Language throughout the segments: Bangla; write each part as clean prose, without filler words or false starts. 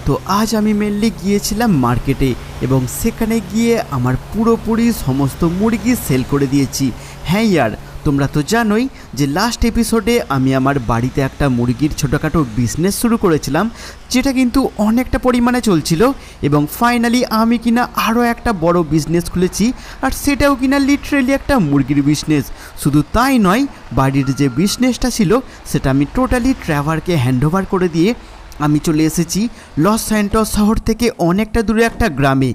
তো আজ আমি মেনলি গিয়েছিলাম মার্কেটে এবং সেখানে গিয়ে আমার পুরোপুরি সমস্ত মুরগি সেল করে দিয়েছি। হ্যাঁ ইয়ার, তোমরা তো জানোই যে লাস্ট এপিসোডে আমি আমার বাড়িতে একটা মুরগির ছোটোখাটো বিজনেস শুরু করেছিলাম, যেটা কিন্তু অনেকটা পরিমাণে চলছিল এবং ফাইনালি আমি কিনা আরও একটা বড় বিজনেস খুলেছি, আর সেটাও কিনা লিটারেলি একটা মুরগির বিজনেস। শুধু তাই নয়, বাড়ির যে বিজনেসটা ছিল সেটা আমি টোটালি ট্র্যাভারকে হ্যান্ডওভার করে দিয়ে আমি চলে এসেছি লস স্যান্টোস শহর থেকে অনেকটা দূরে একটা গ্রামে,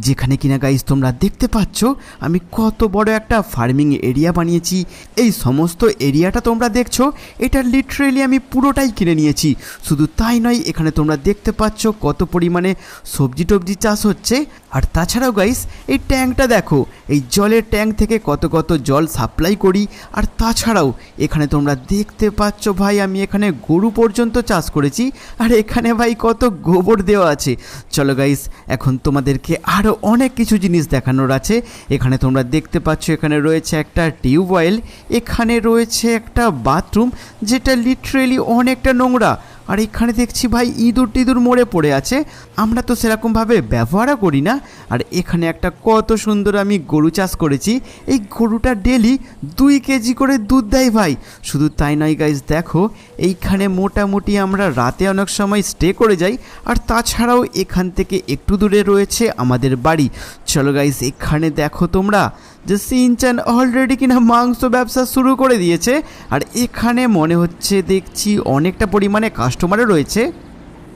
যেখানে কিনা গাইস তোমরা দেখতে পাচ্ছ আমি কত বড় একটা ফার্মিং এরিয়া বানিয়েছি। এই সমস্ত এরিয়াটা তোমরা দেখছো, এটা লিটারেলি আমি পুরোটাই কিনে নিয়েছি। শুধু তাই নয়, এখানে তোমরা দেখতে পাচ্ছ কত পরিমাণে সবজি টবজি চাষ হচ্ছে। আর তাছাড়াও গাইস এই ট্যাঙ্কটা দেখো, এই জলের ট্যাঙ্ক থেকে কত কত জল সাপ্লাই করি। আর তাছাড়াও এখানে তোমরা দেখতে পাচ্ছ ভাই, আমি এখানে গরু পর্যন্ত চাষ করেছি, আর এখানে ভাই কত গোবর দেওয়া আছে। চলো গাইস, এখন তোমাদেরকে আরও অনেক কিছু জিনিস দেখানোর আছে। এখানে তোমরা দেখতে পাচ্ছ এখানে রয়েছে একটা টিউবওয়েল, এখানে রয়েছে একটা বাথরুম যেটা লিটারেলি অনেকটা নোংরা, আর এখানে দেখছি ভাই ইঁদুর টিঁদুর মরে পড়ে আছে, আমরা তো সেরকমভাবে ব্যবহারও করি না। আর এখানে একটা কত সুন্দর আমি গরু চাষ করেছি, এই গরুটা ডেলি 2 কেজি করে দুধ দেয় ভাই। শুধু তাই নয় গাইস, দেখো এইখানে মোটামুটি আমরা রাতে অনেক সময় স্টে করে যাই, আর তাছাড়াও এখান থেকে একটু দূরে রয়েছে আমাদের বাড়ি। চলো গাইস, এখানে দেখো তোমরা যে সিনচ্যান অলরেডি কিনা মাংস ব্যবসা শুরু করে দিয়েছে, আর এখানে মনে হচ্ছে দেখছি অনেকটা পরিমাণে কাস্টমারও রয়েছে।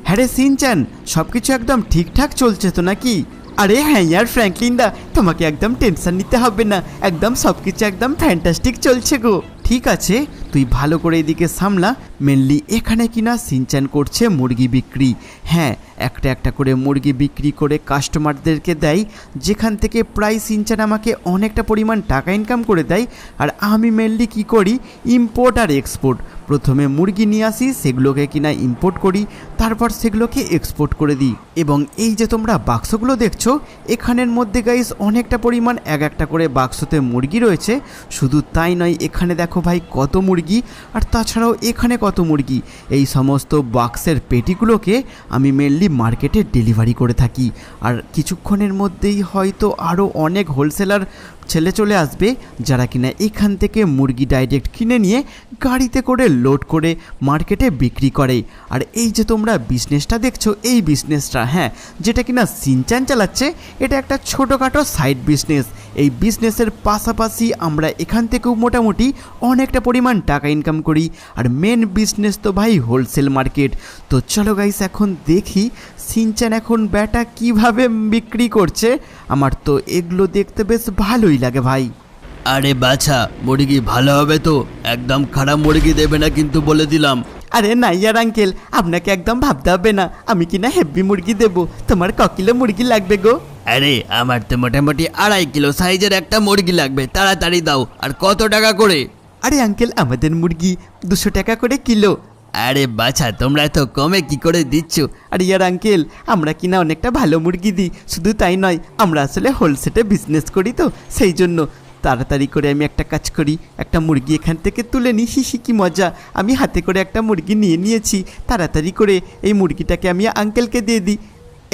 হ্যাঁ রে সিনচ্যান, সব কিছু একদম ঠিকঠাক চলছে তো নাকি? আরে হ্যাঁ ইয়ার ফ্র্যাঙ্কলিন দা, তোমাকে একদম টেনশন নিতে হবে না, একদম সব কিছু একদম ফ্যান্টাস্টিক চলছে গো। ঠিক আছে, তুই ভালো করে এদিকে সামলা। মেনলি এখানে কিনা সিনচ্যান করছে মুরগি বিক্রি। হ্যাঁ, একটা একটা করে মুরগি বিক্রি করে কাস্টমারদেরকে দেয়, যেখান থেকে প্রায় সিনচ্যান আমাকে অনেকটা পরিমাণ টাকা ইনকাম করে দেয়। আর আমি মেনলি কি করি, ইম্পোর্ট আর এক্সপোর্ট। প্রথমে মুরগি নিয়ে আসি, সেগুলোকে কিনা ইম্পোর্ট করি, তারপর সেগুলোকে এক্সপোর্ট করে দিই। এবং এই যে তোমরা বাক্সগুলো দেখছো, এখানের মধ্যে গাইস অনেকটা পরিমাণ এক একটা করে বাক্সতে মুরগি রয়েছে। শুধু তাই নয়, এখানে দেখো ভাই কত মুরগি, আর তাছাড়াও এখানে কত মুরগি। এই সমস্ত বাক্সের পেটিগুলোকে আমি মেনলি মার্কেটে ডেলিভারি করে থাকি, আর কিছুক্ষণের মধ্যেই হয়তো আরও অনেক হোলসেলার ছেলে চলে আসবে, যারা কিনা এখান থেকে মুরগি ডাইরেক্ট কিনে নিয়ে গাড়িতে করে লোড করে মার্কেটে বিক্রি করে। আর এই যে তোমরা বিজনেসটা দেখছো, এই বিজনেসটা হ্যাঁ যেটা কিনা সিনচ্যান চালাচ্ছে, এটা একটা ছোটোখাটো সাইড বিজনেস। এই বিজনেসের পাশাপাশি আমরা এখান থেকেও মোটামুটি অনেকটা পরিমাণ টাকা ইনকাম করি। আর মেন বিজনেস তো ভাই হোলসেল মার্কেট। তো চলো গাইস, এখন দেখি সিনচ্যান এখন ব্যাটা কিভাবে বিক্রি করছে। আমার তো এগুলো দেখতে বেশ ভালোই লাগে ভাই। আরে বাছা, মুরগি ভালো হবে তো, একদম খারাপ মুরগি দেবে না কিন্তু, বলে দিলাম। আরে না ইয়ার আঙ্কেল, আপনাকে একদম ভাবতে হবে না, আমি কিনা হেভি মুরগি দেবো। তোমার ক কিলো মুরগি লাগবে গো? আরে আমার তো মোটামুটি 2.5 কিলো সাইজের একটা মুরগি লাগবে, তাড়াতাড়ি দাও। আর কত টাকা করে? আরে আঙ্কেল, আমাদের মুরগি 200 টাকা করে কিলো। আরে বাছা, তোমরা তো কমে কি করে দিচ্ছ? আরে ইয়ার আঙ্কেল, আমরা কিনা অনেকটা ভালো মুরগি দিই। শুধু তাই নয়, আমরা আসলে হোলসেলে বিজনেস করি, তো সেই জন্য তাড়াতাড়ি করে আমি একটা কাজ করি, একটা মুরগি এখান থেকে তুলে নিই। হিসি কি মজা, আমি হাতে করে একটা মুরগি নিয়ে নিয়েছি। তাড়াতাড়ি করে এই মুরগিটাকে আমি আঙ্কেলকে দিয়ে দিই।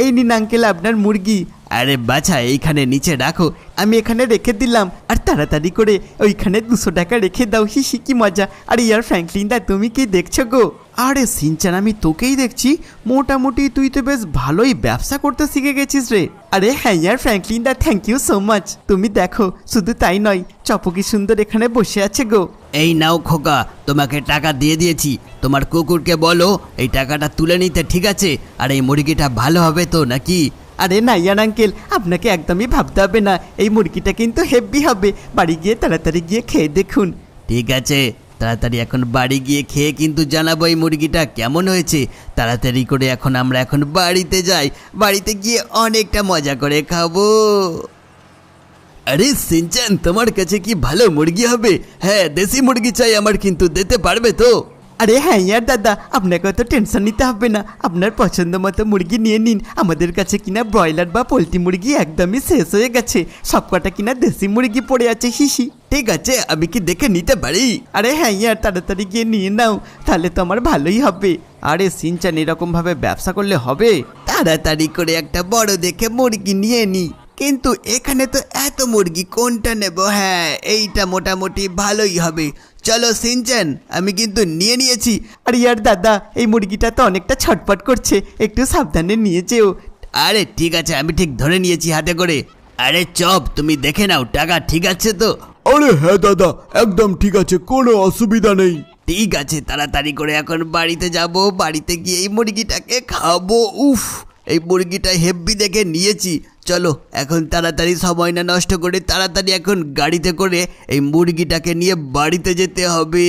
এই নিন আঙ্কেল আপনার মুরগি। আরে বাছা, এইখানে নিচে রাখো। আমি এখানে রেখে দিলাম, আর তাড়াতাড়ি করে ওইখানে 200 টাকা রেখে দাও। হিসি কি মজা। আরে ইয়ার ফ্র্যাঙ্কলিন দা, তুমি কি দেখছো গো? আরে সিনচ্যান, আমি তোকেই দেখছি, মোটামুটি তুই তো বেশ ভালোই ব্যবসা করতে শিখে গেছিস রে। আরে হ্যাঁ ইয়ার ফ্র্যাঙ্কলিন দা, থ্যাংক ইউ সো মাচ। তুমি দেখো, শুধু তাই নয়, চপো কি সুন্দর এখানে বসে আছে গো। এই নাও খোকা, তোমাকে টাকা দিয়ে দিয়েছি। তোমার কুকুরকে বলো এই টাকাটা তুলে নিতে, ঠিক আছে? আর এই মুরগিটা ভালো হবে তো নাকি? আরে না ইয়ার আঙ্কেল, আপনাকে একদমই ভাবতে হবে না, এই মুরগিটা কিন্তু হেভি হবে। বাড়ি গিয়ে তাড়াতাড়ি গিয়ে খেয়ে দেখুন। ঠিক আছে, তাড়াতাড়ি এখন বাড়ি গিয়ে খেয়ে কিন্তু জানাবো এই মুরগিটা কেমন হয়েছে। তাড়াতাড়ি করে আমরা এখন বাড়িতে যাই, বাড়িতে গিয়ে অনেকটা মজা করে খাবো। আরে সিনচ্যান, তোমার কাছে কি ভালো মুরগি হবে? হ্যাঁ, দেশি মুরগি চাই আমার, কিন্তু দিতে পারবে তো? আরে হ্যাঁ ইয়ার দাদা, আপনাকে অত টেনশন নিতে হবে না, আপনার পছন্দ মতো মুরগি নিয়ে নিন। আমাদের কাছে কিনা ব্রয়লার বা পোলট্রি মুরগি একদমই শেষ হয়ে গেছে, সবকটা কিনা দেশি মুরগি পড়ে আছে। হিসি ঠিক আছে, আমি কি দেখে নিতে পারি? আরে হ্যাঁ ইয়ার, তাড়াতাড়ি গিয়ে নিয়ে নাও, তাহলে তো আমার ভালোই হবে। আরে সিনচ্যান, এরকমভাবে ব্যবসা করলে হবে? তা তাড়াতাড়ি করে একটা বড় দেখে মুরগি নিয়ে নি। কিন্তু এখানে তো এত মুরগি, কোনটা নেব? হ্যাঁ, এইটা মোটামুটি ভালোই হবে। চলো সিনচান, আমি কিন্তু নিয়ে নিয়েছি। আরে ইয়ার দাদা, এই মুরগিটা তো অনেকটা ছটপট করছে, একটু সাবধানে নিয়ে যেও। আরে ঠিক আছে, আমি ঠিক ধরে নিয়েছি হাতে করে। আরে চপ, তুমি দেখে নাও টাকা ঠিক আছে তো? আরে হ্যাঁ দাদা, একদম ঠিক আছে, কোনো অসুবিধা নেই। ঠিক আছে, তাড়াতাড়ি করে এখন বাড়িতে যাব। বাড়িতে গিয়ে এই মুরগিটাকে খাবো। উফ, এই মুরগিটা হেব্বি দেখে নিয়েছি। চলো এখন তাড়াতাড়ি সময় না নষ্ট করে তাড়াতাড়ি এখন গাড়িতে করে এই মুরগিটাকে নিয়ে বাড়িতে যেতে হবে।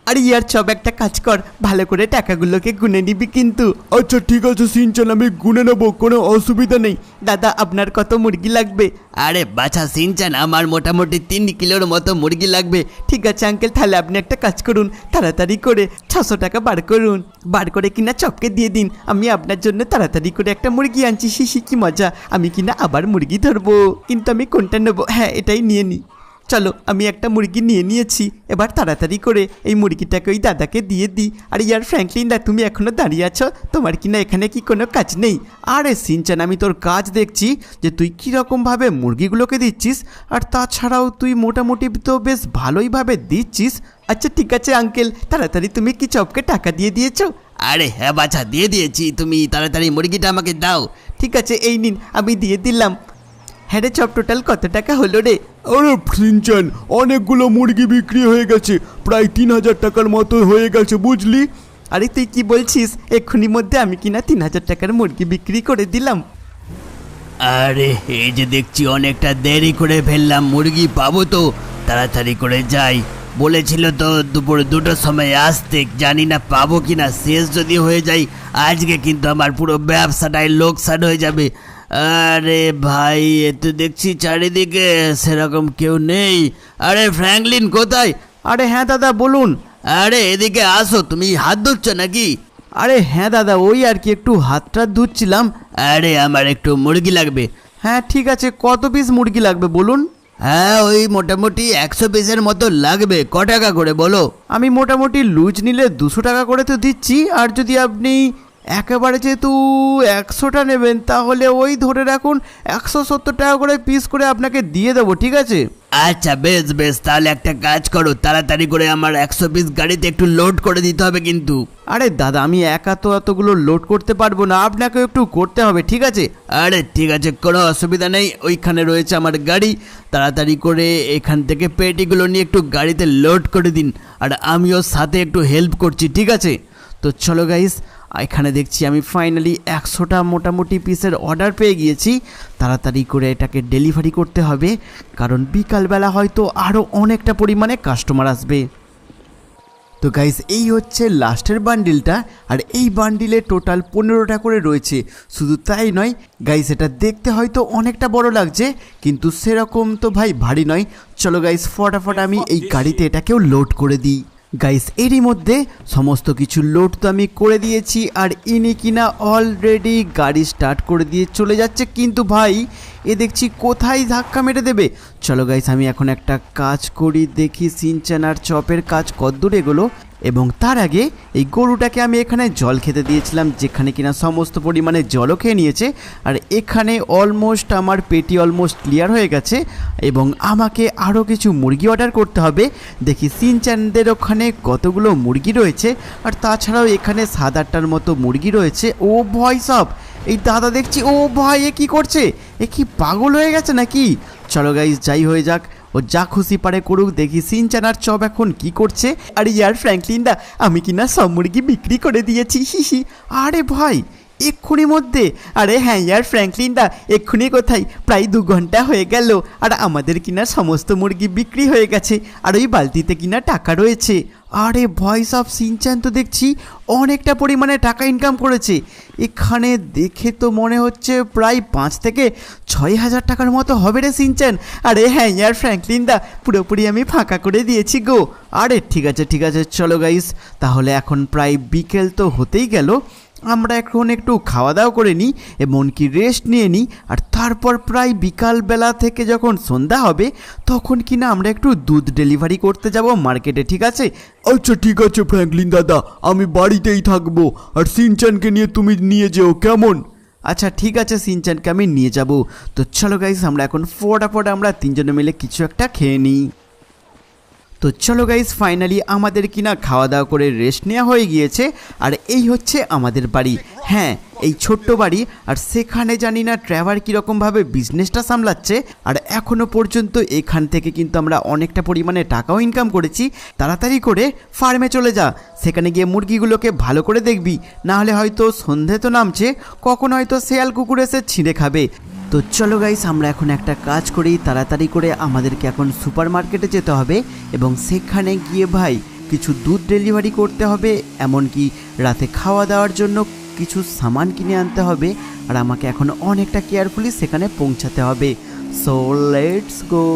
আরে ইয়ার চপ, একটা কাজ কর, ভালো করে টাকাগুলোকে গুনে নিবি কিন্তু। আচ্ছা ঠিক আছে সিনচান, আমি গুনে নেবো, কোনো অসুবিধা নেই। দাদা, আপনার কত মুরগি লাগবে? আরে বাছা সিনচান, আমার মোটামুটি 3 কিলোর মতো মুরগি লাগবে। ঠিক আছে আঙ্কেল, তাহলে আপনি একটা কাজ করুন, তাড়াতাড়ি করে 600 টাকা বার করুন। বার করে কিনা চপকে দিয়ে দিন, আমি আপনার জন্য তাড়াতাড়ি করে একটা মুরগি আনছি। শিশি কি মজা, আমি কিনা আবার মুরগি ধরবো, কিন্তু আমি কোনটা নেবো? হ্যাঁ, এটাই নিয়ে নিই। চলো, আমি একটা মুরগি নিয়ে নিয়েছি, এবার তাড়াতাড়ি করে এই মুরগিটাকে ওই দাদাকে দিয়ে দিই। আর ইয়ার ফ্র্যাঙ্কলিন দা, তুমি এখনো দাঁড়িয়ে আছো? তোমার কিনা এখানে কি কোনো কাজ নেই? আরে সিনচান, আমি তোর কাজ দেখছি যে তুই কীরকমভাবে মুরগিগুলোকে দিচ্ছিস, আর তাছাড়াও তুই মোটামুটি তো বেশ ভালোইভাবে দিচ্ছিস। আচ্ছা ঠিক আছে আঙ্কেল, তাড়াতাড়ি তুমি কি চপকে টাকা দিয়ে দিয়েছো? আরে হ্যাঁ বাছা, দিয়ে দিয়েছি। তুমি তাড়াতাড়ি মুরগিটা আমাকে দাও। ঠিক আছে, এই নিন, আমি দিয়ে দিলাম। হ্যাঁ রে চপ, টোটাল কত টাকা হলো রে? আরে সিনচান, অনেকগুলো মুরগি বিক্রি হয়ে গেছে, প্রায় 3000 টাকার মতো হয়ে গেছে, বুঝলি? আরে তুই কি বলছিস? এক্ষুনি মধ্যে আমি কিনা 3000 টাকার মুরগি বিক্রি করে দিলাম। আরে এই যে দেখছি অনেকটা দেরি করে ফেললাম, মুরগি পাবো তো? তাড়াতাড়ি করে যাই। বলেছিল তো দুপুর 2টোর সময় আসতে, জানি না পাবো কিনা। শেষ যদি হয়ে যায় আজকে কিন্তু আমার পুরো ব্যবসাটাই লোকসান হয়ে যাবে। আরে ভাই, এ তো দেখছি চারিদিকে সেরকম কেউ নেই। আরে ফ্র্যাঙ্কলিন কোথায়? আরে হ্যাঁ দাদা, বলুন। আরে এদিকে আসো, তুমি হাত ধুচ্ছ নাকি? আরে হ্যাঁ দাদা, ওই আর কি একটু হাতটা ধুচ্ছিলাম। আরে আমার একটু মুরগি লাগবে। হ্যাঁ ঠিক আছে, কত পিস মুরগি লাগবে বলুন? হ্যাঁ, ওই মোটামুটি 100 পিসের মতো লাগবে। ক টাকা করে বলো? আমি মোটামুটি লুজ নিলে 200 টাকা করে তো দিচ্ছি, আর যদি আপনি একেবারে যেহেতু 100টা নেবেন তাহলে ওই ধরে রাখুন 170 টাকা করে পিস করে আপনাকে দিয়ে দেবো, ঠিক আছে? আচ্ছা বেশ বেশ, তাহলে একটা কাজ করো, তাড়াতাড়ি করে আমার 100 পিস গাড়িতে একটু লোড করে দিতে হবে কিন্তু। আরে দাদা, আমি একা তো এতগুলো লোড করতে পারবো না, আপনাকে একটু করতে হবে, ঠিক আছে? আরে ঠিক আছে, কোনো অসুবিধা নেই। ওইখানে রয়েছে আমার গাড়ি, তাড়াতাড়ি করে এখান থেকে পেটিগুলো নিয়ে একটু গাড়িতে লোড করে দিন, আর আমিও সাথে একটু হেল্প করছি, ঠিক আছে? তো চলো গাইস, এখানে দেখছি আমি ফাইনালি 100টা মোটামুটি পিসের অর্ডার পেয়ে গিয়েছি। তাড়াতাড়ি করে এটাকে ডেলিভারি করতে হবে, কারণ বিকালবেলা হয়তো আরও অনেকটা পরিমাণে কাস্টমার আসবে। তো গাইস, এই হচ্ছে লাস্টের বান্ডিলটা, আর এই বান্ডিলে টোটাল 15টা করে রয়েছে। শুধু তাই নয় গাইস, এটা দেখতে হয়তো অনেকটা বড় লাগছে, কিন্তু সেরকম তো ভাই ভারী নয়। চলো গাইস, ফটাফট আমি এই গাড়িতে এটাকেও লোড করে দিই। গাইস, এরই মধ্যে সমস্ত কিছু লোড তো আমি করে দিয়েছি, আর ইনি কিনা অলরেডি গাড়ি স্টার্ট করে দিয়ে চলে যাচ্ছে। কিন্তু ভাই, এ দেখছি কোথায় ধাক্কা মেরে দেবে। চলো গাইস, আমি এখন একটা কাজ করি, দেখি সিনচান আর চপের কাজ কতদূর এগোলো। এবং তার আগে এই গরুটাকে আমি এখানে জল খেতে দিয়েছিলাম, যেখানে কিনা সমস্ত পরিমাণে জলও খেয়ে নিয়েছে। আর এখানে অলমোস্ট আমার পেটি অলমোস্ট ক্লিয়ার হয়ে গেছে, এবং আমাকে আরও কিছু মুরগি অর্ডার করতে হবে। দেখি সিনচানদের ওখানে কতগুলো মুরগি রয়েছে, আর তাছাড়াও এখানে 7-8টার মতো মুরগি রয়েছে। ও ভয় সব, এই দাদা দেখছি, ও ভাই এ কী করছে? এ কি পাগল হয়ে গেছে নাকি? চলো গাইস, যাই হয়ে যাক, ও যা খুশি পারে করুক। দেখি সিনচান আর চপ এখন কি করছে। আর ইয়ার ফ্র্যাঙ্কলিন দা, আমি কিনা সব মুরগি বিক্রি করে দিয়েছি। হিহি, আরে ভাই এক্ষুনি মধ্যে? আরে হ্যাঁ ইয়ার ফ্র্যাঙ্কলিন দা, এক্ষুনি কোথায়? প্রায় 2 ঘন্টা হয়ে গেল, আর আমাদের কিনা সমস্ত মুরগি বিক্রি হয়ে গেছে, আর ওই বালতিতে কিনা টাকা রয়েছে। আরে ভয়েস অফ সিনচান তো দেখছি অনেকটা পরিমাণে টাকা ইনকাম করেছে। এখানে দেখে তো মনে হচ্ছে প্রায় 5 থেকে 6 হাজার টাকার মতো হবে রে সিনচান। আরে হ্যাঁ ইয়ার ফ্র্যাঙ্কলিন দা, পুরোপুরি আমি ফাঁকা করে দিয়েছি গো। আরে ঠিক আছে ঠিক আছে, চলো গাইস, তাহলে এখন প্রায় বিকেল তো হতেই গেল, আমরা এখন একটু খাওয়া দাওয়া করে নিই, এমনকি রেস্ট নিয়ে নিই, আর তারপর প্রায় বিকালবেলা থেকে যখন সন্ধ্যা হবে তখন কিনা আমরা একটু দুধ ডেলিভারি করতে যাব মার্কেটে, ঠিক আছে? আচ্ছা ঠিক আছে ফ্র্যাঙ্কলিন দাদা, আমি বাড়িতেই থাকবো, আর সিনচানকে নিয়ে তুমি নিয়ে যেও, কেমন? আচ্ছা ঠিক আছে, সিনচানকে আমি নিয়ে যাব। তো চলো গাইস, আমরা এখন ফটাফট আমরা তিনজনে মিলে কিছু একটা খেয়ে নিই। তো চলো গাইস, ফাইনালি আমাদের কিনা খাওয়া দাওয়া করে রেস্ট নেওয়া হয়ে গিয়েছে, আর এই হচ্ছে আমাদের বাড়ি। হ্যাঁ, এই ছোট্ট বাড়ি, আর সেখানে জানি না ট্র্যাভার কীরকমভাবে বিজনেসটা সামলাচ্ছে, আর এখনও পর্যন্ত এখান থেকে কিন্তু আমরা অনেকটা পরিমাণে টাকাও ইনকাম করেছি। তাড়াতাড়ি করে ফার্মে চলে যা, সেখানে গিয়ে মুরগিগুলোকে ভালো করে দেখবি, নাহলে হয়তো সন্ধে তো নামছে, কখন হয়তো শেয়াল কুকুর এসে ছিঁড়ে খাবে। তো চলো গাইস, আমরা এখন একটা কাজ করি, তাড়াতাড়ি করে আমাদেরকে এখন সুপার মার্কেটে যেতে হবে এবং সেখানে গিয়ে ভাই কিছু দুধ ডেলিভারি করতে হবে, এমনকি রাতে খাওয়া দাওয়ার জন্য কিছু সামান কিনে আনতে হবে, আর আমাকে এখন অনেকটা কেয়ারফুলি সেখানে পৌঁছাতে হবে। So let's go.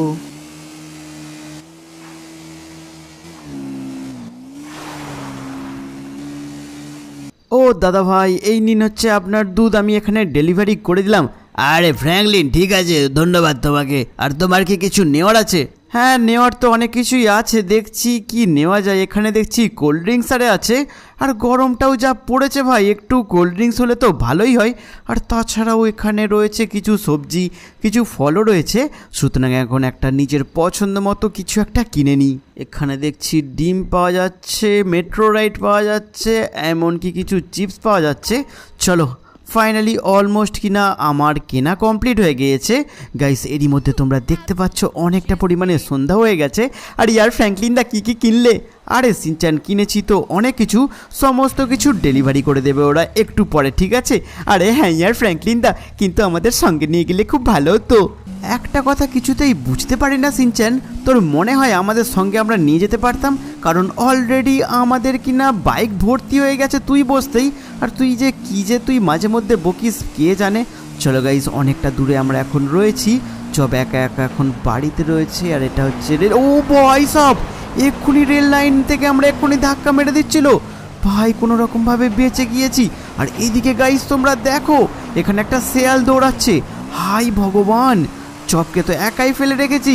ও দাদা ভাই, এই নিন হচ্ছে আপনার দুধ, আমি এখানে ডেলিভারি করে দিলাম। আরে ফ্র্যাঙ্কলিন, ঠিক আছে, ধন্যবাদ তোমাকে। আর তোমার কি কিছু নেওয়ার আছে? হ্যাঁ, নেওয়ার তো অনেক কিছুই আছে, দেখছি কি নেওয়া যায়। এখানে দেখছি কোল্ড ড্রিঙ্কস আরে আছে, আর গরমটাও যা পড়েছে ভাই, একটু কোল্ড ড্রিঙ্কস হলে তো ভালোই হয়। আর তাছাড়াও এখানে রয়েছে কিছু সবজি, কিছু ফলও রয়েছে, সুতরাং এখন একটা নিজের পছন্দ মতো কিছু একটা কিনে নিই। এখানে দেখছি ডিম পাওয়া যাচ্ছে, মেট্রো রাইড পাওয়া যাচ্ছে, এমনকি কিছু চিপস পাওয়া যাচ্ছে। চলো, ফাইনালি অলমোস্ট কিনা আমার কেনা কমপ্লিট হয়ে গিয়েছে গাইস। এরই মধ্যে তোমরা দেখতে পাচ্ছ অনেকটা পরিমাণে সন্ধ্যা হয়ে গেছে। আর ইয়ার ফ্র্যাঙ্কলিন দা কী কী কিনলে? আরে সিনচান, কিনেছি তো অনেক কিছু, সমস্ত কিছু ডেলিভারি করে দেবে ওরা একটু পরে, ঠিক আছে? আরে হ্যাঁ ইয়ার ফ্র্যাঙ্কলিন দা, কিন্তু আমাদের সঙ্গে নিয়ে গেলে খুব ভালো হতো। একটা কথা কিছুতেই বুঝতে পারি না সিনচান, তোর মনে হয় আমাদের সঙ্গে আমরা নিয়ে যেতে পারতাম? কারণ অলরেডি আমাদের কিনা বাইক ভর্তি হয়ে গেছে তুই বসতেই, আর তুই যে কী যে তুই মাঝে মধ্যে বকিস কে জানে। চলো গাইস, অনেকটা দূরে আমরা এখন রয়েছি, সব একা একা এখন বাড়িতে রয়েছে। আর এটা হচ্ছে রেল। ও ভাই সব, এক্ষুনি রেল লাইন থেকে আমরা এক্ষুনি ধাক্কা মেরে দিচ্ছিল ভাই, কোনো রকমভাবে বেঁচে গিয়েছি। আর এইদিকে গাইস তোমরা দেখো, এখানে একটা শেয়াল দৌড়াচ্ছে। হাই ভগবান, চপকে তো একাই ফেলে রেখেছি,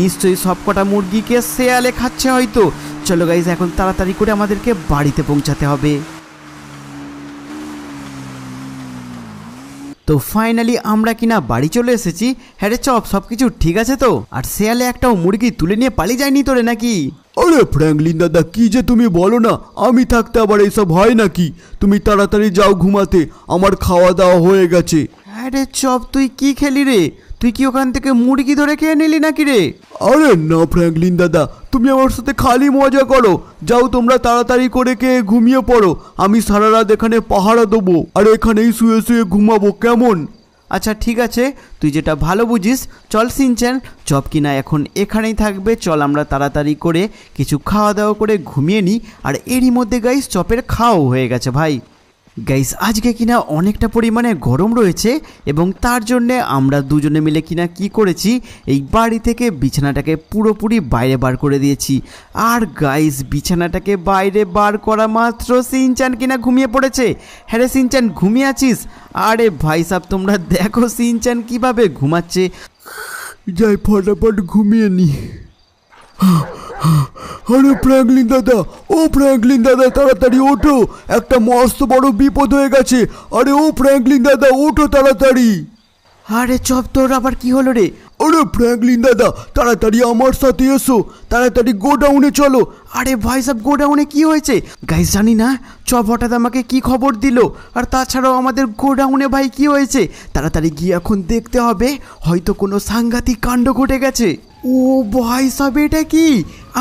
নিশ্চয়ই সবকটা মুরগিকে শেয়ালে খাচ্ছে হয়তো। চলো গাইস, এখন তাড়াতাড়ি করে আমাদেরকে বাড়িতে পৌঁছাতে হবে। তো ফাইনালি আমরা কিনা বাড়ি চলে এসেছি। হ্যাঁ রে চপ, সব কিছু ঠিক আছে তো? আর শেয়ালে একটাও মুরগি তুলে নিয়ে পালিয়ে যায়নি তোরে নাকি? আরে ফ্র্যাঙ্কলিন দাদা, কি যে তুমি বলো না, আমি থাকতে আবার এইসব হয় নাকি? তুমি তাড়াতাড়ি যাও ঘুমাতে, আমার খাওয়া দাওয়া হয়ে গেছে। হ্যাঁ রে চপ, তুই কি খেলি রে? তুই কি ওখান থেকে মুরগি ধরে খেয়ে নিলি নাকি রে? আরে না ফ্র্যাঙ্কলিন দাদা, তুমি আমার সাথে খালি মজা করো। যাও তোমরা তাড়াতাড়ি করে খেয়ে ঘুমিয়ে পড়ো, আমি সারা রাত এখানে পাহারা দেবো, আর এখানেই শুয়ে শুয়ে ঘুমাবো, কেমন? আচ্ছা ঠিক আছে, তুই যেটা ভালো বুঝিস। চল সিনচান, চপ কিনা এখন এখানেই থাকবে, চল আমরা তাড়াতাড়ি করে কিছু খাওয়া দাওয়া করে ঘুমিয়ে নিই। আর এরই মধ্যে গাইস চপের খাওয়াও হয়ে গেছে ভাই। গাইস আজকে কিনা অনেকটা পরিমাণে গরম রয়েছে, এবং তার জন্যে আমরা দুজনে মিলে কিনা কি করেছি, এই বাড়ি থেকে বিছানাটাকে পুরোপুরি বাইরে বার করে দিয়েছি। আর গাইস বিছানাটাকে বাইরে বার করা মাত্র সিনচান কিনা ঘুমিয়ে পড়েছে। হ্যাঁ রে সিনচান, ঘুমিয়ে আছিস? আরে ভাই সাব, তোমরা দেখো সিনচান কিভাবে ঘুমাচ্ছে। যাই ফটাফট ঘুমিয়ে নি। আরে ফ্র্যাঙ্কলিন দাদা, ও ফ্র্যাঙ্কলিন দাদা, তাড়াতাড়ি ওঠো, একটা মস্ত বড় বিপদ হয়ে গেছে। আরে ও ফ্র্যাঙ্কলিন দাদা, ওঠো তাড়াতাড়ি। আরে চপ, তোর আবার কি হলো রে? আরে ফ্র্যাঙ্কলিন দাদা, তাড়াতাড়ি আমার সাথে এসো, তাড়াতাড়ি গোডাউনে চলো। আরে ভাই সাব, গোডাউনে কি হয়েছে? গাইস জানি না, চপ হঠাৎ আমাকে কি খবর দিল। আর তাছাড়াও আমাদের গোডাউনে ভাই কি হয়েছে, তাড়াতাড়ি গিয়ে এখন দেখতে হবে, হয়তো কোনো সাংঘাতিক কাণ্ড ঘটে গেছে। ও ভাই সাব, এটা কি?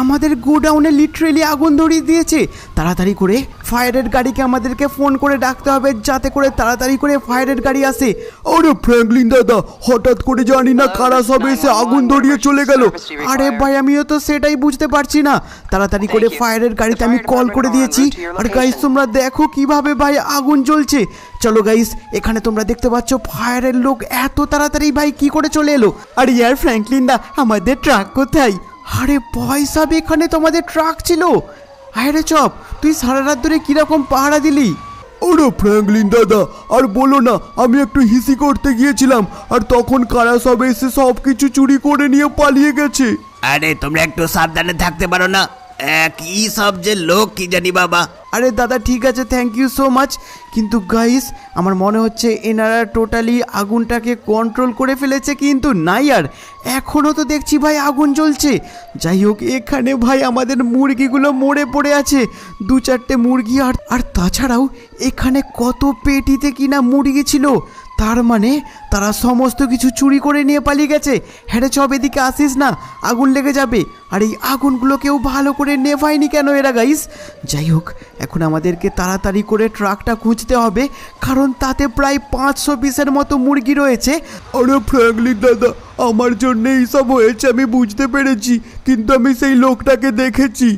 আমাদের গোডাউনে লিটারেলি আগুন ধরিয়ে দিয়েছে। তাড়াতাড়ি করে ফায়ারের গাড়িকে আমাদেরকে ফোন করে ডাকতে হবে, যাতে করে তাড়াতাড়ি করে ফায়ারের গাড়ি আসে। আরে ফ্র্যাঙ্কলিন দাদা, হঠাৎ করে জানি না কারা সব এসে আগুন ধরিয়ে চলে গেল। আরে ভাই, আমিও তো সেটাই বুঝতে পারছি না। তাড়াতাড়ি করে ফায়ারের গাড়িতে আমি কল করে দিয়েছি। আর গাইস তোমরা দেখো কিভাবে ভাই আগুন জ্বলছে। চলো গাইস, এখানে তোমরা দেখতে পাচ্ছ ফায়ারের লোক এত তাড়াতাড়ি ভাই কি করে চলে এলো। আর ইয়ার ফ্র্যাঙ্কলিন দা, আমাদের ট্রাক কোথায়? আরে ভাই সাব, এখানে তোমাদের ট্রাক ছিল? আরে চপ, তুই সারা রাত ধরে কিরকম পাহারা দিলি? ওরে ফ্র্যাঙ্কলিন দাদা, আর বলো না, আমি একটু হিসি করতে গিয়েছিলাম আর তখন কারা সব এসে সব কিছু চুরি করে নিয়ে পালিয়ে গেছে। আরে তোমরা একটু সাবধানে থাকতে পারো না? কি সব যে লোক কি জানি বাবা। আরে দাদা ঠিক আছে, থ্যাংক ইউ সো মাচ, কিন্তু গাইস আমার মনে হচ্ছে এনারা টোটালি আগুনটাকে কন্ট্রোল করে ফেলেছে, কিন্তু না আর এখনও তো দেখছি ভাই আগুন জ্বলছে। যাই হোক, এখানে ভাই আমাদের মুরগিগুলো মরে পড়ে আছে, 2-4টে মুরগি, আর তাছাড়াও এখানে কত পেটিতে কিনা মুরগি ছিল, তার মানে তারা সমস্ত কিছু চুরি করে নিয়ে পালিয়ে গেছে। হ্যাঁ রে, চব এদিকে আসিস না, আগুন লেগে যাবে। আর এই আগুনগুলোকেও ভালো করে নেভায়নি কেন এরা গাইস? যাই হোক, এখন আমাদেরকে তাড়াতাড়ি করে ট্রাকটা খুঁজতে হবে, কারণ তাতে প্রায় 500 পিসের মতো মুরগি রয়েছে। আরে ফ্র্যাঙ্কলিন দাদা, আমার জন্য এইসব হয়েছে আমি বুঝতে পেরেছি, কিন্তু আমি সেই লোকটাকে দেখেছি।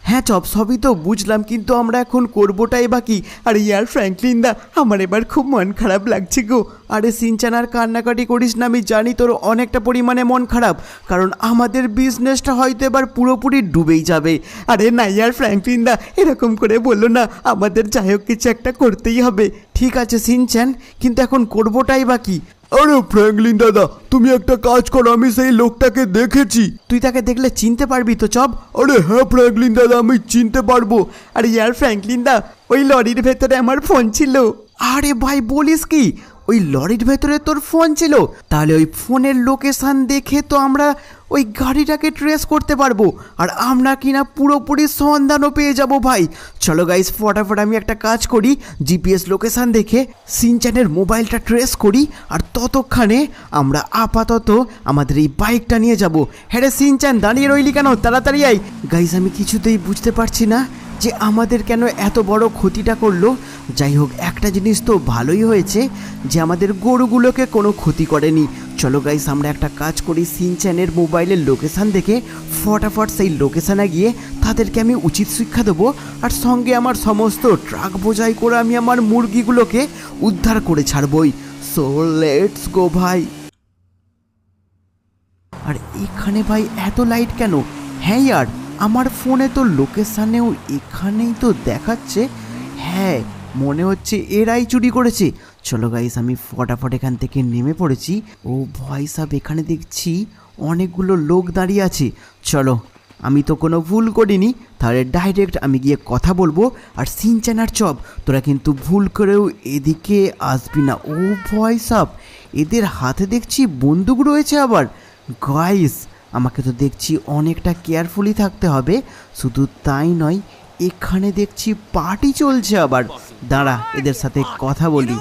হ্যাঁ চপ, সবই তো বুঝলাম, কিন্তু আমরা এখন করবোটাই বাকি। আর ইয়ার ফ্র্যাঙ্কলিন দা, আমার এবার খুব মন খারাপ লাগছে গো। আরে সিনচান আর কান্নাকাটি করিস না, আমি জানি তোর অনেকটা পরিমাণে মন খারাপ, কারণ আমাদের বিজনেসটা হয়তো এবার পুরোপুরি ডুবেই যাবে। আরে না ইয়ার ফ্র্যাঙ্কলিন দা, এরকম করে বললো না, আমাদের যাই হোক কিছু একটা করতেই হবে। ঠিক আছে সিনচান, কিন্তু এখন করবোটাই বাকি। আরে ফ্র্যাঙ্কলিন দাদা, তুমি একটা কাজ করো, আমি সেই লোকটাকে দেখেছি। তুই তাকে দেখলে চিনতে পারবি তো চপ? আরে হ্যাঁ ফ্র্যাঙ্কলিন দাদা, আমি চিনতে পারবো। আর ইয়ার ফ্র্যাঙ্কলিন দা, ওই লরির ভেতরে আমার ফোন ছিল। আরে ভাই বলিস কি, ওই লরির ভেতরে তোর ফোন ছিল? তাহলে ওই ফোনের লোকেশন দেখে তো আমরা ওই গাড়িটাকে ট্রেস করতে পারবো, আর আমরা কিনা পুরোপুরি সন্ধানও পেয়ে যাব ভাই। চলো গাইস, ফটাফট আমি একটা কাজ করি, জিপিএস লোকেশন দেখে সিনচানের মোবাইলটা ট্রেস করি, আর ততক্ষণে আমরা আপাতত আমাদের এই বাইকটা নিয়ে যাব। হ্যাঁ রে সিনচান, দাঁড়িয়ে রইলি কেন? তাড়াতাড়ি আয়। গাইস আমি কিছুতেই বুঝতে পারছি না যে আমাদের কেন এত বড় ক্ষতিটা করলো। যাই হোক, একটা জিনিস তো ভালোই হয়েছে যে আমাদের গরুগুলোকে কোনো ক্ষতি করেনি। চলো গাইস, আমরা একটা কাজ করি, সিনচ্যানের মোবাইলের লোকেশান দেখে ফটাফট সেই লোকেশানে গিয়ে তাদেরকে আমি উচিত শিক্ষা দেবো, আর সঙ্গে আমার সমস্ত ট্রাক বোঝাই করে আমি আমার মুরগিগুলোকে উদ্ধার করে ছাড়বই। সো লেটস গো ভাই। আর এখানে ভাই এত লাইট কেন? হ্যাঁ ইয়ার, আমার ফোনে তো লোকেশানেও এখানেই তো দেখাচ্ছে। হ্যাঁ, মনে হচ্ছে এরাই চুরি করেছে। চলো গাইস, আমি ফটাফট এখান থেকে নেমে পড়েছি। ও ভাই সাহেব, এখানে দেখছি অনেকগুলো লোক দাঁড়িয়ে আছে। চলো, আমি তো কোনো ভুল করিনি, তাহলে ডাইরেক্ট আমি গিয়ে কথা বলবো। আর সিনচ্যান আর চপ, তোরা কিন্তু ভুল করেও এদিকে আসবি না। ও ভাই সাহেব, এদের হাতে দেখছি বন্দুক রয়েছে আবার। গাইস, আমাকে তো দেখছি অনেকটা কেয়ারফুলি থাকতে হবে। শুধু তাই নয়, এখানে দেখছি পার্টি চলছে আবার। দাঁড়া, এদের সাথে কথা বলি।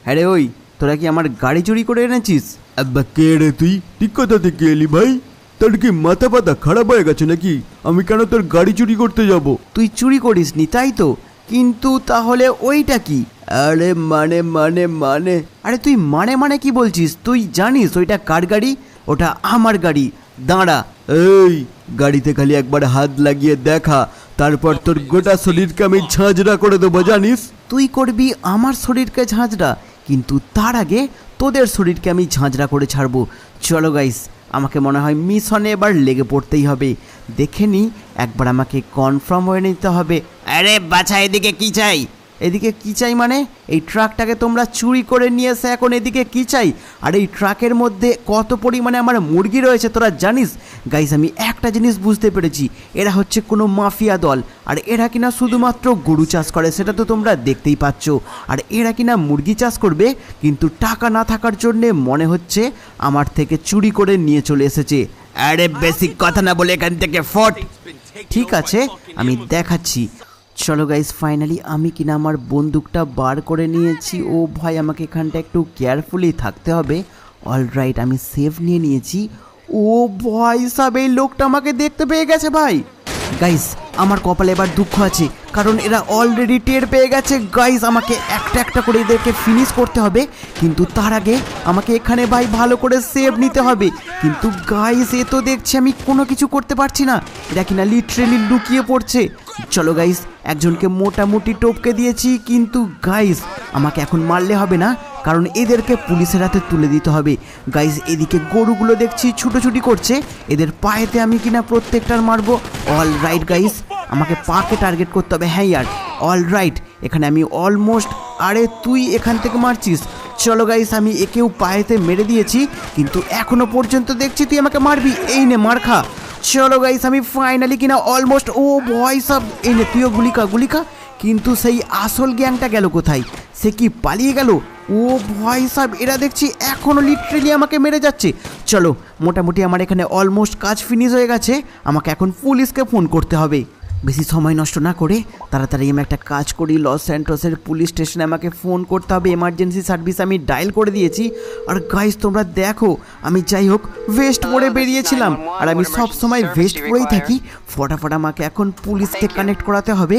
হ্যাঁ রে, ওই তোরা কি আমার গাড়ি চুরি করে এনেছিস? আব্বা কে রে তুই? ঠিক কথা থেকে এলি ভাই? তোর কি মাথা পাতা খারাপ হয়ে গেছে নাকি? আমি কেন তোর গাড়ি চুরি করতে যাব? তুই চুরি করিসনি তাই তো, কিন্তু তাহলে ওইটা কি? আরে মানে আরে তুই মানে কি বলছিস? তুই জানিস ওইটা কার গাড়ি? ওটা আমার গাড়ি। দাঁড়া, এই গাড়িতে খালি একবার হাত লাগিয়ে দেখা, তারপর তোর গোটা শরীরকে আমি ঝাঁঝরা করে দেবো, জানিস? তুই করবি আমার শরীরকে ঝাঁঝরা, কিন্তু তার আগে তোদের শরীরকে আমি ঝাঁঝরা করে ছাড়বো। চলো গাইস, আমাকে মনে হয় মিশনে এবার লেগে পড়তেই হবে। দেখে নি, একবার আমাকে কনফার্ম হয়ে নিতে হবে। আরে বাছা, এদিকে কি চাই? এদিকে কি চাই মানে? এই ট্রাকটাকে তোমরা চুরি করে নিয়ে এসে এখন এদিকে কি চাই? আর এই ট্রাকের মধ্যে কত পরিমাণে আমার মুরগি রয়েছে তোরা জানিস? গাইস, আমি একটা জিনিস বুঝতে পেরেছি, এরা হচ্ছে কোনো মাফিয়া দল, আর এরা কিনা শুধুমাত্র গরু চাষ করে, সেটা তো তোমরা দেখতেই পাচ্ছ। আর এরা কিনা মুরগি চাষ করবে, কিন্তু টাকা না থাকার জন্যে মনে হচ্ছে আমার থেকে চুরি করে নিয়ে চলে এসেছে। আরে বেশি কথা না বলে এখান থেকে ফট। ঠিক আছে, আমি দেখাচ্ছি। চলো গাইস, ফাইনালি আমি কিনা আমার বন্দুকটা বার করে নিয়েছি। ও ভাই, আমাকে এখানটা একটু কেয়ারফুলি থাকতে হবে। অলরাইট, আমি সেভ নিয়ে নিয়েছি। ও ভাই সাহেব, এই লোকটা আমাকে দেখতে পেয়ে গেছে ভাই। গাইস, আমার কপালে এবার দুঃখ আছে, কারণ এরা অলরেডি টের পেয়ে গেছে। গাইস, আমাকে একটা একটা করে এদেরকে ফিনিশ করতে হবে, কিন্তু তার আগে আমাকে এখানে ভাই ভালো করে সেভ নিতে হবে। কিন্তু গাইস, এ তো দেখছি আমি কোনো কিছু করতে পারছি না, এরা কিনা লিটারেলি লুকিয়ে পড়ছে। চলো গাইস, একজনকে মোটামুটি টপকে দিয়েছি, কিন্তু গাইস আমাকে এখন মারলে হবে না, কারণ এদেরকে পুলিশের হাতে তুলে দিতে হবে। গাইস, এদিকে গরুগুলো দেখছি ছুটোছুটি করছে, এদের পায়েতে আমি কিনা প্রত্যেকটার মারবো। অল রাইট গাইস, আমাকে পাকে টার্গেট করতে হবে। হ্যাঁ ইয়ার, অল রাইট, এখানে আমি অলমোস্ট, আরে তুই এখান থেকে মারছিস। চলো গাইস, আমি একেও পায়েতে মেরে দিয়েছি, কিন্তু এখনো পর্যন্ত দেখছি তুই আমাকে মারবি। এই নে মার খা। চলো গাইস, আমি ফাইনালি কিনা অলমোস্ট, ও ভয় সব, এই নে তুইও গুলি খা। কিন্তু সেই আসল গ্যাংটা গেল কোথায়? সে কি পালিয়ে গেল? ও ভয় সাহেব, এরা দেখছি এখনও লিটারেলি আমাকে মেরে যাচ্ছে। চলো, মোটামুটি আমার এখানে অলমোস্ট কাজ ফিনিশ হয়ে গেছে। আমাকে এখন পুলিশকে ফোন করতে হবে। বেশি সময় নষ্ট না করে তাড়াতাড়ি আমি একটা কাজ করি, লস স্যান্টোসের পুলিশ স্টেশনে আমাকে ফোন করতে হবে। এমার্জেন্সি সার্ভিস আমি ডায়াল করে দিয়েছি। আর গাইস তোমরা দেখো, আমি যাই হোক ভেস্ট পরে বেরিয়েছিলাম, আর আমি সব সময় ভেস্ট পরেই থাকি। ফটাফট আমাকে এখন পুলিশকে কানেক্ট করাতে হবে,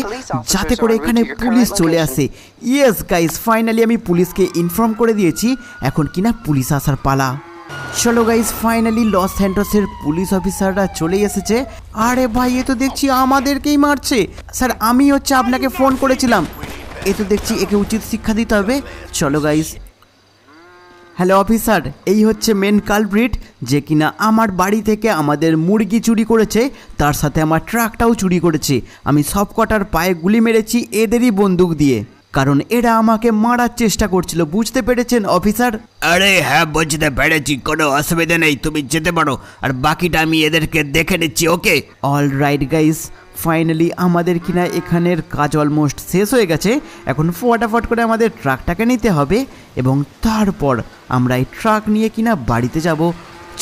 যাতে করে এখানে পুলিশ চলে আসে। ইয়েস গাইস, ফাইনালি আমি পুলিশকে ইনফর্ম করে দিয়েছি। এখন কিনা পুলিশ আসার পালা। চলো গাইস, ফাইনালি লস স্যান্টোসের পুলিশ অফিসাররা চলে এসেছে। আরে ভাই, এ তো দেখছি আমাদেরকেই মারছে। স্যার, আমি হচ্ছে আপনাকে ফোন করেছিলাম। এ তো দেখছি একে উচিত শিক্ষা দিতে হবে। চলো গাইস। হ্যালো অফিসার, এই হচ্ছে মেন কালপ্রিট, যে কিনা আমার বাড়ি থেকে আমাদের মুরগি চুরি করেছে, তার সাথে আমার ট্রাকটাও চুরি করেছে। আমি সব কটার পায়ে গুলি মেরেছি এদেরই বন্দুক দিয়ে, কারণ এরা আমাকে মারার চেষ্টা করছিল। বুঝতে পেরেছেন অফিসার? আরে হ্যাঁ, বুঝতে পেরেছি, কোনো অসুবিধা নেই, তুমি যেতে পারো, আর বাকিটা আমি এদেরকে দেখে নিচ্ছি। ওকে, অল রাইট গাইস, ফাইনালি আমাদের কিনা এখানের কাজ অলমোস্ট শেষ হয়ে গেছে। এখন ফটাফট করে আমাদের ট্রাকটাকে নিতে হবে, এবং তারপর আমরা এই ট্রাক নিয়ে কিনা বাড়িতে যাব।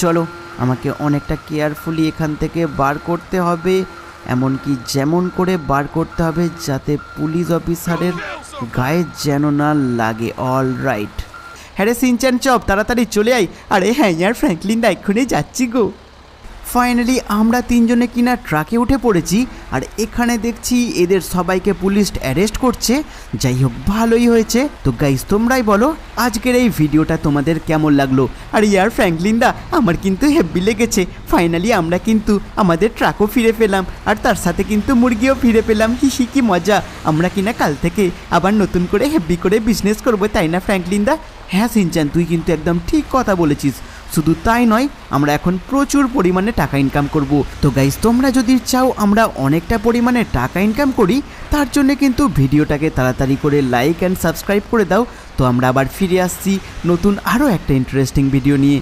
চলো, আমাকে অনেকটা কেয়ারফুলি এখান থেকে বার করতে হবে, এমনকি যেমন করে বার করতে হবে যাতে পুলিশ অফিসারের গায়ে যেন না লাগে। All right. হ্যাঁ রে সিনচান, চপ তাড়াতাড়ি চলে আয়। আরে হ্যাঁ ইয়ার ফ্র্যাঙ্কলিন দা, এক্ষুনি যাচ্ছি গো। ফাইনালি আমরা তিনজনে কিনা ট্রাকে উঠে পড়েছি, আর এখানে দেখছি এদের সবাইকে পুলিশ অ্যারেস্ট করছে। যাই হোক, ভালোই হয়েছে। তো গাইস, তোমরাই বলো আজকের এই ভিডিওটা তোমাদের কেমন লাগলো। আর ইয়ার ফ্র্যাঙ্কলিন দা, আমার কিন্তু হেব্বি লেগেছে। ফাইনালি আমরা কিন্তু আমাদের ট্রাকও ফিরে পেলাম, আর তার সাথে কিন্তু মুরগিও ফিরে পেলাম। হিসি কি মজা। আমরা কিনা কাল থেকে আবার নতুন করে হেব্বি করে বিজনেস করবো, তাই না ফ্র্যাঙ্কলিন দা? হ্যাঁ সিনচান, তুই কিন্তু একদম ঠিক কথা বলেছিস। শুধু তাই নয়, আমরা এখন প্রচুর পরিমাণে টাকা ইনকাম করব। তো গাইস, তোমরা যদি চাও আমরা অনেকটা পরিমাণে টাকা ইনকাম করি, তার জন্য কিন্তু ভিডিওটাকে তাড়াতাড়ি করে লাইক অ্যান্ড সাবস্ক্রাইব করে দাও। তো আমরা আবার ফিরে আসছি নতুন আরও একটা ইন্টারেস্টিং ভিডিও নিয়ে।